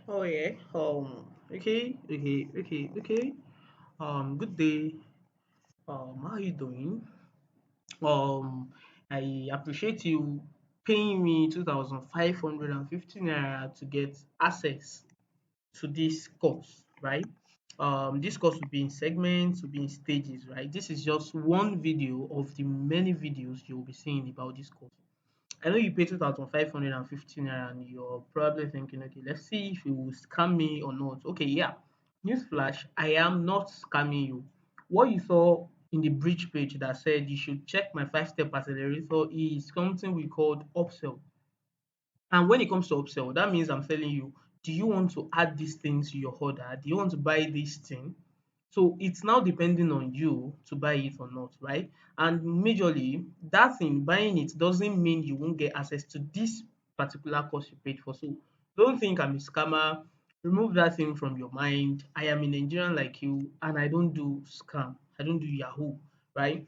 Oh yeah. Okay. Good day. How you doing? I appreciate you paying me 2,550 naira to get access to this course, right? This course will be in segments, will be in stages, right? This is just one video of the many videos you'll be seeing about this course. I know you pay 2,550 naira and you're probably thinking, okay, let's see if you will scam me or not. Okay, yeah. Newsflash, I am not scamming you. What you saw in the bridge page that said you should check my 5 step accelerator is something we called upsell. And when it comes to upsell, that means I'm telling you, do you want to add this thing to your order? Do you want to buy this thing? So it's now depending on you to buy it or not, right? And majorly, that thing, buying it doesn't mean you won't get access to this particular course you paid for. So don't think I'm a scammer. Remove that thing from your mind. I am a Nigerian like you, and I don't do scam. I don't do Yahoo, right?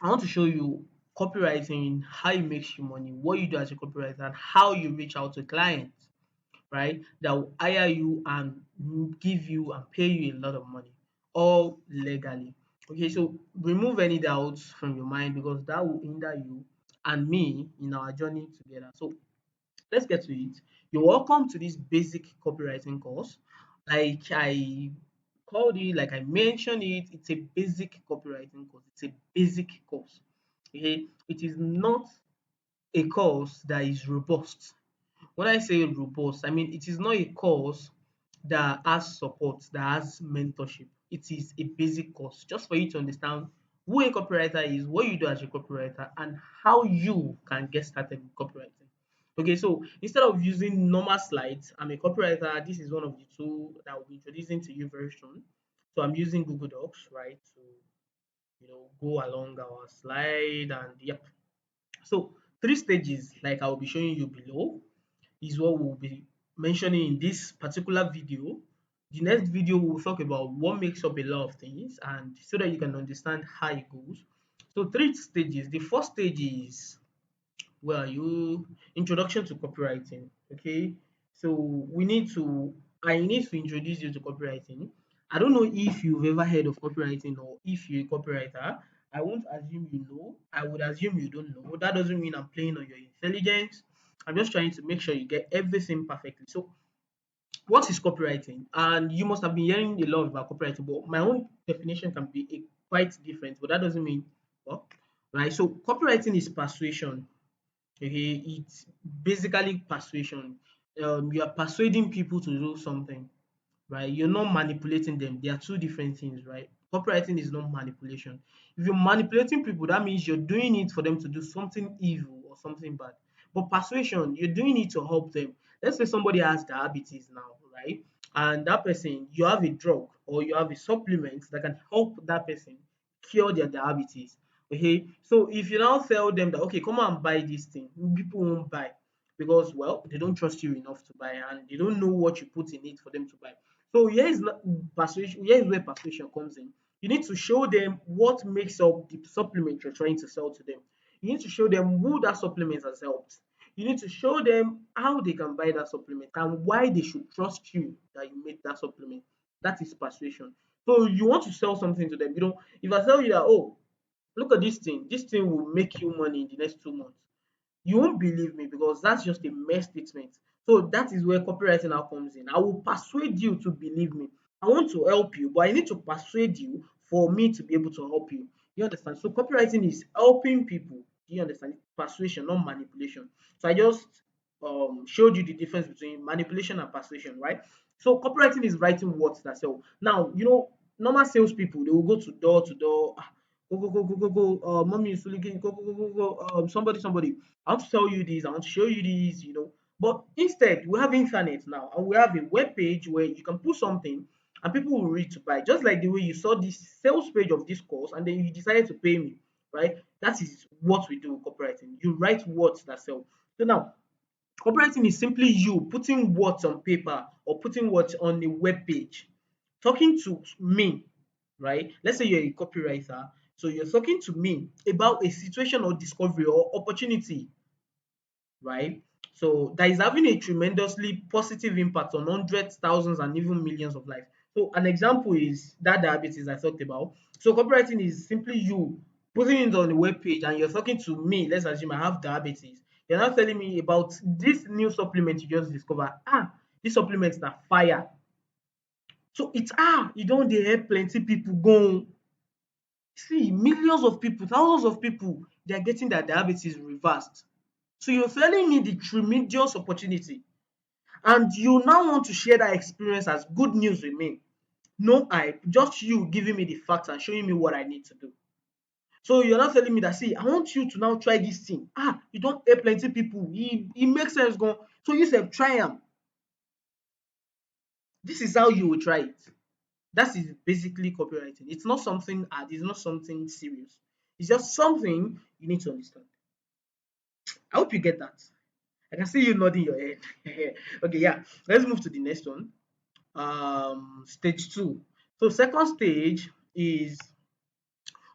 I want to show you copywriting, how it makes you money, what you do as a copywriter, and how you reach out to clients, right? That will hire you and give you and pay you a lot of money, all legally. Okay, so remove any doubts from your mind because that will hinder you and me in our journey together. So let's get to it. You're welcome to this basic copywriting course. Like I called it, like I mentioned it, it's a basic copywriting course. It's a basic course. Okay, it is not a course that is robust. When I say robust, I mean it is not a course that has support, that has mentorship. It is a basic course just for you to understand who a copywriter is, what you do as a copywriter, and how you can get started with copywriting. Okay, so instead of using normal slides, I'm a copywriter. This is one of the two that I'll be introducing to you very soon. So I'm using Google Docs, right, to go along our slide and yep. So three stages, like I'll be showing you below, is what we'll be mentioning in this particular video. The next video will talk about what makes up a lot of things and so that you can understand how it goes. So three stages. The first stage is where you introduction to copywriting. Okay. So I need to introduce you to copywriting. I don't know if you've ever heard of copywriting or if you're a copywriter. I won't assume you know. I would assume you don't know. That doesn't mean I'm playing on your intelligence. I'm just trying to make sure you get everything perfectly. So, what is copywriting? And you must have been hearing a lot about copywriting, but my own definition can be quite different. But that doesn't mean well, right? So, copywriting is persuasion. Okay, it's basically persuasion. You are persuading people to do something, right? You're not manipulating them. They are two different things, right? Copywriting is not manipulation. If you're manipulating people, that means you're doing it for them to do something evil or something bad. But persuasion, you're doing it to help them. Let's say somebody has diabetes now, right? And that person, you have a drug or you have a supplement that can help that person cure their diabetes. Okay, so if you now tell them that okay, come and buy this thing, people won't buy because well, they don't trust you enough to buy and they don't know what you put in it for them to buy. So persuasion. Here is where persuasion comes in. You need to show them what makes up the supplement you're trying to sell to them. You need to show them who that supplement has helped. You need to show them how they can buy that supplement and why they should trust you that you made that supplement. That is persuasion. So you want to sell something to them. If I tell you that, oh, look at this thing will make you money in the next 2 months, you won't believe me because that's just a mere statement. So that is where copywriting now comes in. I will persuade you to believe me. I want to help you, but I need to persuade you for me to be able to help you. You understand? So copywriting is helping people. Do you understand? Persuasion, not manipulation. So I just showed you the difference between manipulation and persuasion, right? So copywriting is writing words that sell. Now, normal salespeople, they will go to door to door. Go, mommy is looking, go, somebody. I want to tell you this, I want to show you this. But instead, we have internet now and we have a web page where you can put something and people will read to buy. Just like the way you saw this sales page of this course and then you decided to pay me, right? That is what we do with copywriting. You write words that sell. So now, copywriting is simply you putting words on paper or putting words on a web page, talking to me, right? Let's say you're a copywriter, so you're talking to me about a situation or discovery or opportunity, right? So that is having a tremendously positive impact on hundreds, thousands, and even millions of lives. So an example is that diabetes I talked about. So copywriting is simply you putting it on the web page and you're talking to me. Let's assume I have diabetes. You're not telling me about this new supplement you just discovered. This supplement is fire. So it's you don't dey help plenty people go. See, millions of people, thousands of people, they are getting their diabetes reversed. So you're telling me the tremendous opportunity, and you now want to share that experience as good news with me. No hype, just you giving me the facts and showing me what I need to do. So you're not telling me that, see, I want you to now try this thing. You don't help plenty people. It makes sense, go. So you said try them. This is how you will try it. That is basically copywriting. It's not something hard, it's not something serious. It's just something you need to understand. I hope you get that. I can see you nodding your head. Okay, yeah. Let's move to the next one. Stage two. So second stage is,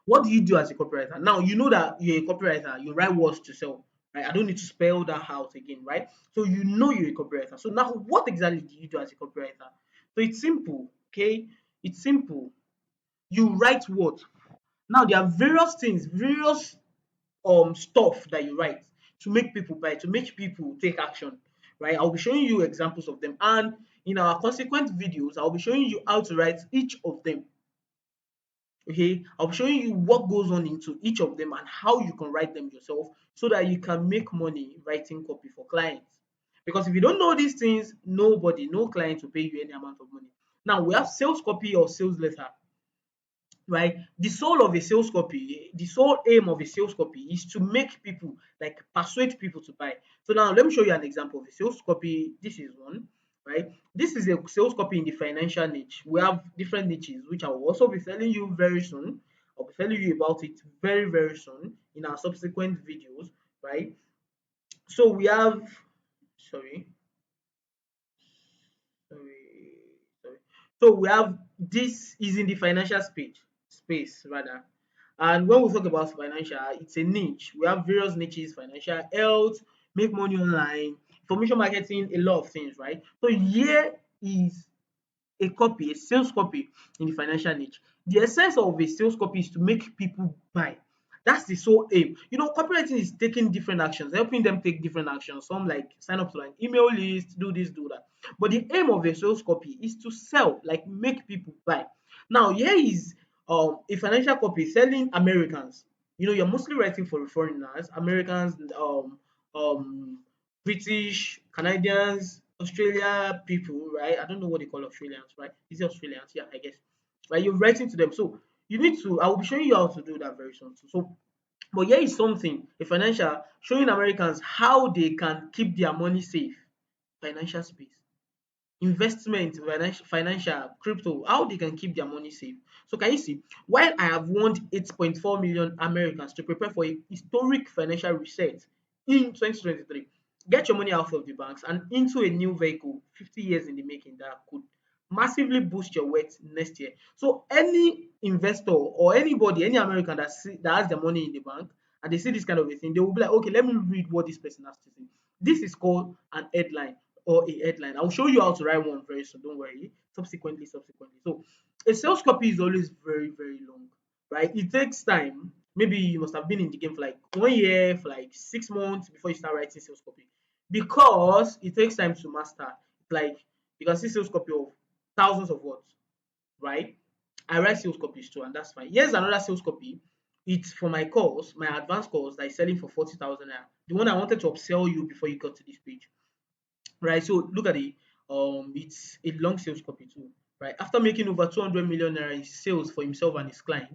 what do you do as a copywriter? Now you know that you're a copywriter, you write words to sell. Right? I don't need to spell that out again, right? So you know you're a copywriter. So now what exactly do you do as a copywriter? So it's simple, okay? It's simple. You write what? Now there are various things, various stuff that you write to make people buy, to make people take action, right? I'll be showing you examples of them, and in our consequent videos I'll be showing you how to write each of them. Okay, I'll be showing you what goes on into each of them and how you can write them yourself so that you can make money writing copy for clients. Because if you don't know these things, nobody, no client will pay you any amount of money. Now we have sales copy or sales letter, right? The soul of a sales copy, the sole aim of a sales copy is to make people, like persuade people to buy. So now let me show you an example of a sales copy. This is one, right? This is a sales copy in the financial niche. We have different niches, which I will also be telling you very soon. I'll be telling you about it very, very soon in our subsequent videos, right? So we have, sorry, sorry. So we have, this is in the financial space rather. And when we talk about financial, it's a niche. We have various niches: financial health, make money online, information marketing, a lot of things, right? So here is a copy, a sales copy in the financial niche. The essence of a sales copy is to make people buy. That's the sole aim. Copywriting is taking different actions, helping them take different actions. Some like sign up to an email list, do this, do that. But the aim of a sales copy is to sell, like make people buy. Now, here is a financial copy selling Americans. You're mostly writing for foreigners, Americans, um, British, Canadians, Australia people, right? I don't know what they call Australians, right? Is it Australians? Yeah, I guess. Right, you're writing to them. So you need to, I will be showing you how to do that very soon. So, but here is something, a financial, showing Americans how they can keep their money safe. Financial space, investment, financial, crypto, how they can keep their money safe. So can you see, while I have warned 8.4 million Americans to prepare for a historic financial reset in 2023, get your money out of the banks and into a new vehicle 50 years in the making that could massively boost your wealth next year. So any investor or anybody, any American that has their money in the bank and they see this kind of a thing, they will be like, okay, let me read what this person has to say. This is called an headline or a headline. I'll show you how to write one very soon. Don't worry. Subsequently. So a sales copy is always very, very long, right? It takes time. Maybe you must have been in the game for like 1 year, for like 6 months before you start writing sales copy, because it takes time to master. Like, you can see sales copy of thousands of words, right? I write sales copies too, and that's fine. Here's another sales copy. It's for my course, my advanced course that is selling for 40,000 naira. The one I wanted to upsell you before you got to this page, right? So look at it. It's a long sales copy too, right? After making over 200 million naira in sales for himself and his clients,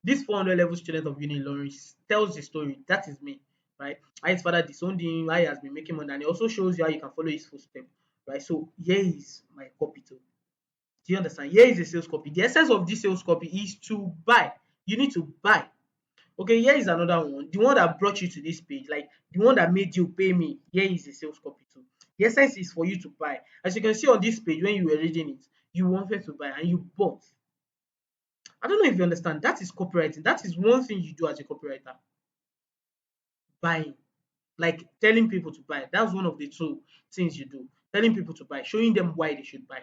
this 400 level student of uni learning tells the story. That is me, right? How his father disowned him, how he has been making money, and it also shows you how you can follow his footsteps, right? So here is my copy too. Do you understand? Here is a sales copy. The essence of this sales copy is to buy. You need to buy. Okay, here is another one. The one that brought you to this page, like the one that made you pay me. Here is a sales copy too. The essence is for you to buy. As you can see on this page, when you were reading it, you wanted to buy and you bought. I don't know if you understand. That is copywriting. That is one thing you do as a copywriter. Buying. like telling people to buy. That's one of the two things you do. Telling people to buy, showing them why they should buy.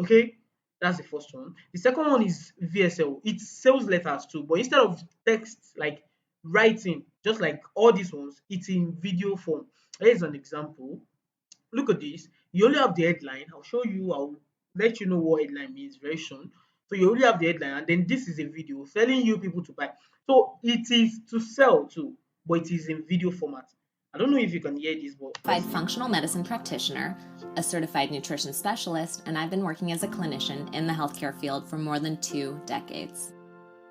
Okay, that's the first one. The second one is VSL. It's sales letters too, but instead of text like writing, just like all these ones, it's in video form. Here's an example. Look at this. You only have the headline. I'll show you. I'll let you know what headline means very soon. So you only have the headline, and then this is a video telling you people to buy. So it is to sell too, but it is in video format. I don't know if you can hear this, but let's Certified see. functional medicine practitioner, a certified nutrition specialist, and I've been working as a clinician in the healthcare field for more than 2 decades.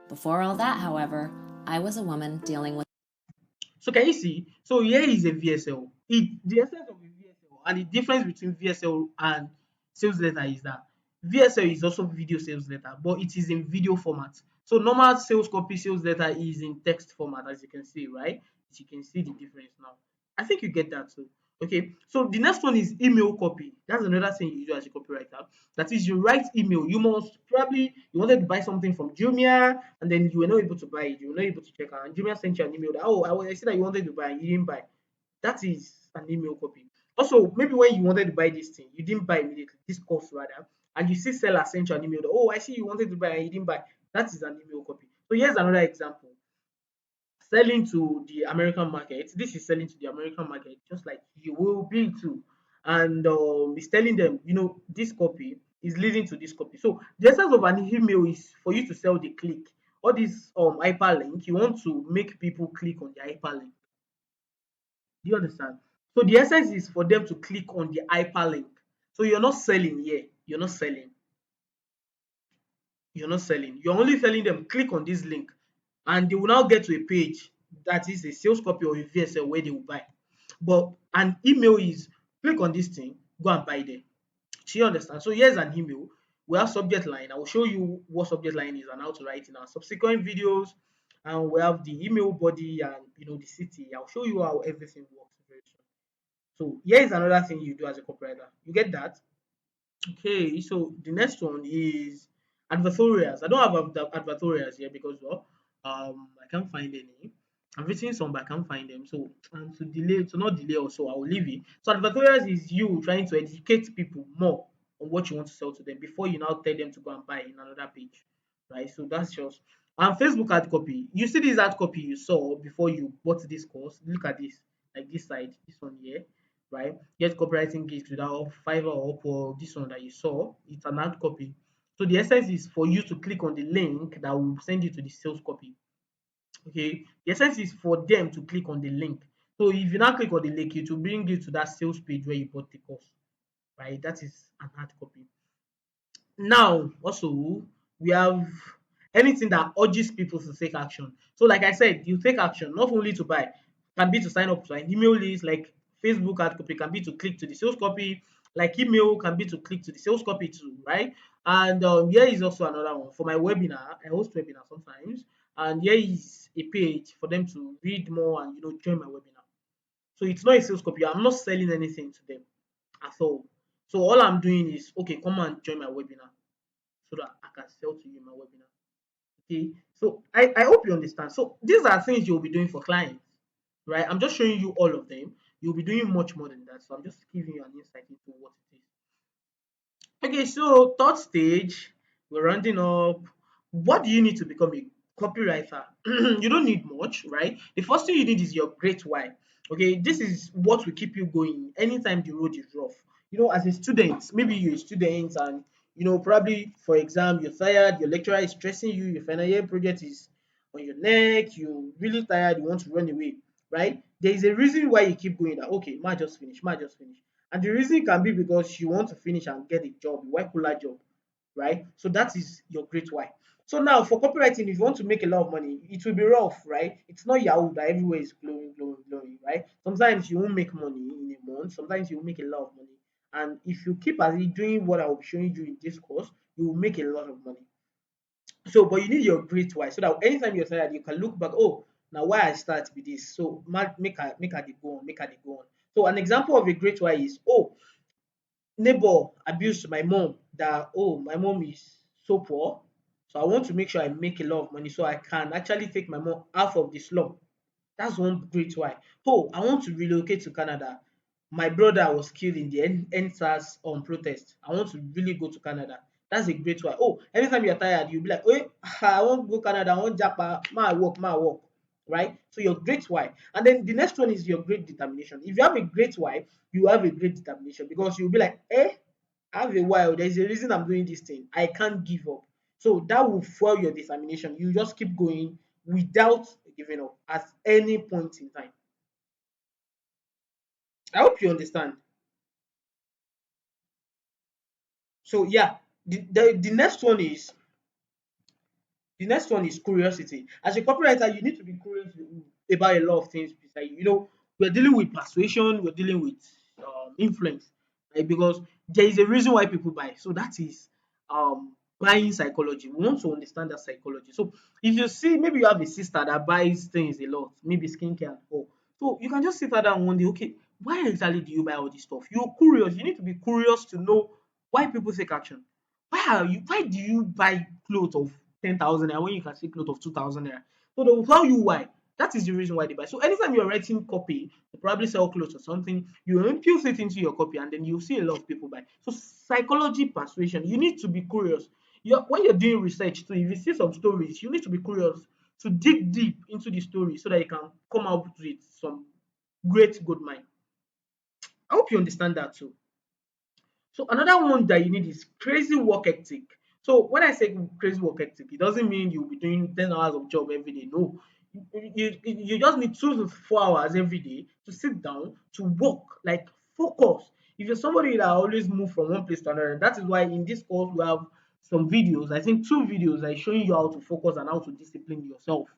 Before all that, however, I was a woman dealing with. So can you see? So here is a VSL. The essence of a VSL and the difference between VSL and sales letter is that VSL is also video sales letter, but it is in video format. So normal sales copy sales letter is in text format, as you can see, right? As you can see the difference now. I think you get that too. Okay, so the next one is email copy. That's another thing you do as a copywriter. That is, you write email. You must probably you wanted to buy something from Jumia, and then you were not able to buy it. You were not able to check out, and Jumia sent you an email that I see that you wanted to buy and you didn't buy. That is an email copy. Also, maybe when you wanted to buy this thing, you didn't buy immediately. This course rather, and you see seller sent you an email that I see you wanted to buy and you didn't buy. That is an email copy. So here's another example. Selling to the American market. This is selling to the American market, just like you will be too. And it's telling them, this copy is leading to this copy. So the essence of an email is for you to sell the click. All this hyperlink, you want to make people click on the hyperlink. Do you understand? So the essence is for them to click on the hyperlink. So you're not selling here. You're not selling. You're not selling. You're only telling them click on this link, and they will now get to a page that is a sales copy or a VSL where they will buy. But an email is click on this thing, go and buy there. Do you understand? So here's an email. We have subject line. I will show you what subject line is and how to write in our subsequent videos. And we have the email body and the city. I'll show you how everything works very soon. So here is another thing you do as a copywriter. You get that? Okay, so the next one is advertorials. I don't have advertorials here because I can't find any. I've written some but I can't find them. So and to not delay also, I will leave it. So advertorials is you trying to educate people more on what you want to sell to them before you now tell them to go and buy in another page. Right. So that's just and Facebook ad copy. You see this ad copy you saw before you bought this course. Look at this, like this side, this one here, right? Get copywriting gigs without Fiverr or Upwork. This one that you saw, it's an ad copy. So the essence is for you to click on the link that will send you to the sales copy. Okay, the essence is for them to click on the link. So if you now click on the link, it will bring you to that sales page where you bought the course, right? That is an ad copy. Now, also, we have anything that urges people to take action. So, like I said, you take action not only to buy, can be to sign up to an email list, like Facebook ad copy can be to click to the sales copy, like email can be to click to the sales copy too, right? And here is also another one for my webinar. I host webinar sometimes, and here is a page for them to read more and join my webinar. So it's not a sales copy. I'm not selling anything to them at all. So all I'm doing is okay, come and join my webinar so that I can sell to you in my webinar. Okay, so I hope you understand. So these are things you'll be doing for clients, right? I'm just showing you all of them. You'll be doing much more than that. So I'm just giving you an insight into what it is. Okay, so third stage, we're rounding up. What do you need to become a copywriter? You don't need much, right? The first thing you need is your great why. Okay, this is what will keep you going anytime the road is rough. As a student, maybe you're a student and probably for exam, you're tired, your lecturer is stressing you, your final year project is on your neck, you're really tired, you want to run away, right? There is a reason why you keep going that okay, might just finish, might just finish. And the reason can be because you want to finish and get a job, a white collar job, right? So that is your great why. So now for copywriting, if you want to make a lot of money, it will be rough, right? It's not Yahoo that everywhere is glowing, glowing, glowing, right? Sometimes you won't make money in a month, sometimes you will make a lot of money. And if you keep at it doing what I will be showing you in this course, you will make a lot of money. So, but you need your great why so that anytime you're tired, you can look back. Oh, now why I start with this? So, make her they go on, make her they go on. So, an example of a great why is neighbor abused my mom. That my mom is so poor, so I want to make sure I make a lot of money so I can actually take my mom out of the slum. That's one great why. Oh, I want to relocate to Canada. My brother was killed in the NSAS protest. I want to really go to Canada. That's a great why. Oh, anytime you're tired, you'll be like, hey, I want to go Canada. I want Japan. My work. Right? So your great why. And then the next one is your great determination. If you have a great why, you have a great determination because you'll be like, I have a why. There's a reason I'm doing this thing. I can't give up. So that will fuel your determination. You just keep going without giving up at any point in time. I hope you understand. So yeah, the next one is curiosity. As a copywriter, you need to be curious about a lot of things. Beside we're dealing with persuasion, we're dealing with influence, right? Because there is a reason why people buy. So that is buying psychology. We want to understand that psychology. So if you see, maybe you have a sister that buys things a lot, maybe skincare and all. So you can just sit her down one day, okay, why exactly do you buy all this stuff? You're curious. You need to be curious to know why people take action. Why do you buy clothes of 10,000 naira when you can see clothes of 2,000 naira? So they will tell you why. That is the reason why they buy. So anytime you're writing copy to probably sell clothes or something, you impute it into your copy and then you see a lot of people buy. So psychology persuasion, you need to be curious. When you're doing research too, if you see some stories, you need to be curious to dig deep into the story so that you can come out with some great good mind. I hope you understand that too. So another one that you need is crazy work ethic. So when I say crazy work ethic, it doesn't mean you'll be doing 10 hours of job every day. No. You just need 2 to 4 hours every day to sit down to work, like focus. If you're somebody that always move from one place to another, that is why in this course we have some videos. I think two videos like showing you how to focus and how to discipline yourself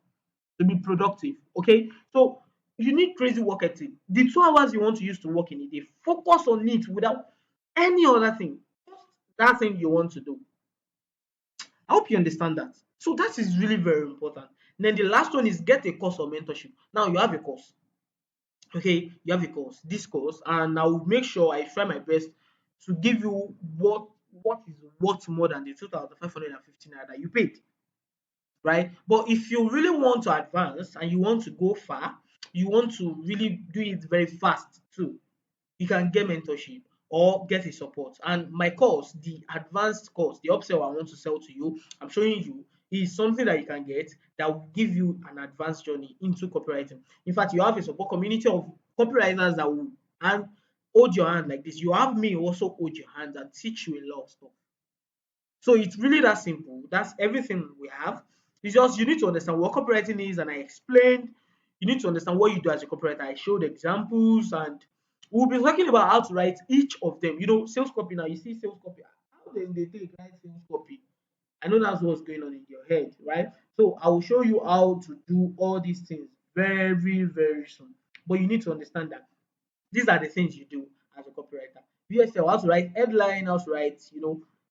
to be productive. Okay, so you need crazy work ethic. The 2 hours you want to use to work in a day, focus on it without any other thing. Just that thing you want to do. I hope you understand that. So that is really very important. Then the last one is get a course or mentorship. Now you have a course. Okay, you have a course, this course, and I will make sure I try my best to give you what is worth more than the 2,550 naira that you paid, right? But if you really want to advance and you want to go far, you want to really do it very fast too, you can get mentorship or get a support. And my course, the advanced course, the upsell I want to sell to you, I'm showing you, is something that you can get that will give you an advanced journey into copywriting. In fact, you have a support community of copywriters that will and hold your hand like this. You have me also hold your hand and teach you a lot of stuff. So it's really that simple. That's everything we have. It's just you need to understand what copywriting is, and I explained. You need to understand what you do as a copywriter. I showed examples, and we'll be talking about how to write each of them. Sales copy now. You see sales copy. How then they take write sales copy? I know that's what's going on in your head, right? So I will show you how to do all these things very, very soon. But you need to understand that these are the things you do as a copywriter. VSL, how to write headline, how to write,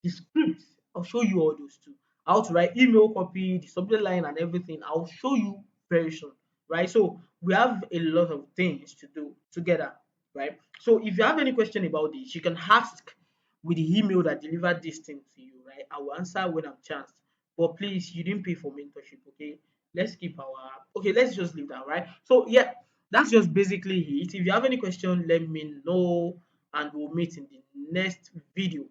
the script. I'll show you all those too. How to write email copy, the subject line and everything. I'll show you very soon, right? So we have a lot of things to do together, right? So if you have any question about this, you can ask with the email that delivered this thing to you, right? I will answer when I'm chanced. But please, you didn't pay for mentorship, okay? Let's just leave that, right? So yeah, that's just basically it. If you have any question, let me know and we'll meet in the next video.